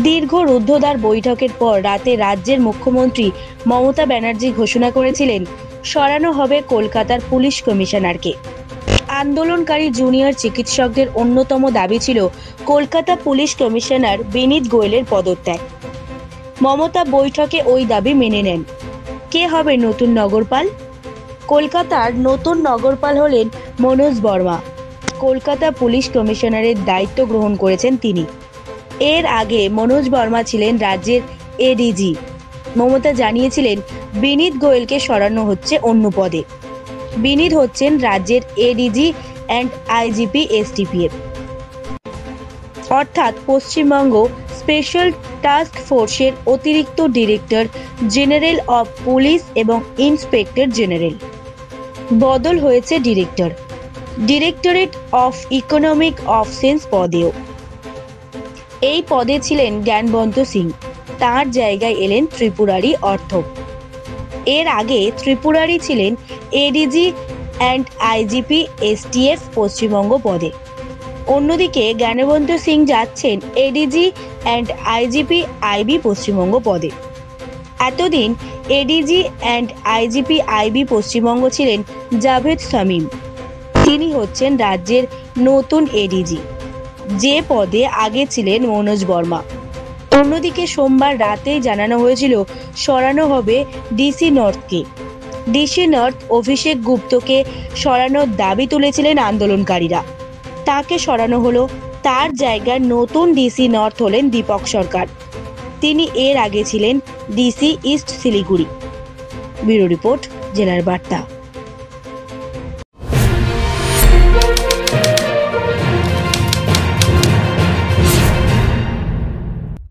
দীর্ঘ রুদ্ধদ্বার বৈঠকের পর রাতে রাজ্যের মুখ্যমন্ত্রী মমতা ব্যানার্জি ঘোষণা করেছিলেন সরানো হবে কলকাতার পুলিশ কমিশনারকে। আন্দোলনকারী জুনিয়র চিকিৎসকদের অন্যতম দাবি ছিল কলকাতা পুলিশ কমিশনার বিনীত গোয়েলের পদত্যাগ। মমতা বৈঠকে ওই দাবি মেনে নেন। কে হবে নতুন নগরপাল? কলকাতার নতুন নগরপাল হলেন মনোজ বর্মা। কলকাতা পুলিশ কমিশনারের দায়িত্ব গ্রহণ করেছেন তিনি। এর আগে মনোজ বর্মা ছিলেন রাজ্যের এডিজি। মমতা জানিয়েছিলেন বিনীত গোয়েলকে সরানো হচ্ছে অন্য পদে। বিনীত হচ্ছেন রাজ্যের এডিজি অ্যান্ড আইজিপি এসটিপিএফ, অর্থাৎ পশ্চিমবঙ্গ স্পেশাল টাস্ক ফোর্সের অতিরিক্ত ডিরেক্টর জেনারেল অফ পুলিশ এবং ইন্সপেক্টর জেনারেল। বদল হয়েছে ডিরেক্টরেট অফ ইকোনমিক অফেন্স পদেও। এই পদে ছিলেন জ্ঞানবন্ত সিং, তাঁর জায়গায় এলেন ত্রিপুরারি অর্থ। এর আগে ত্রিপুরারি ছিলেন ADG and IGP STF Paschimbanga পদে। অন্যদিকে জ্ঞানবন্ত সিং যাচ্ছেন ADG and IGP IB Paschimbanga পদে। এতদিন ADG and IGP IB Paschimbanga ছিলেন জাভেদ শামীম। তিনি হচ্ছেন রাজ্যের নতুন এডিজি, যে পদে আগে ছিলেন মনোজ বর্মা। অন্যদিকে সোমবার রাতেই জানানো হয়েছিল সরানো হবে ডিসি নর্থকে। ডিসি নর্থ অভিষেক গুপ্তকে সরানোর দাবি তুলেছিলেন আন্দোলনকারীরা। তাকে সরানো হলো। তার জায়গায় নতুন ডিসি নর্থ হলেন দীপক সরকার। তিনি এর আগে ছিলেন DC east Siliguri. Bureau report, জেলার বার্তা।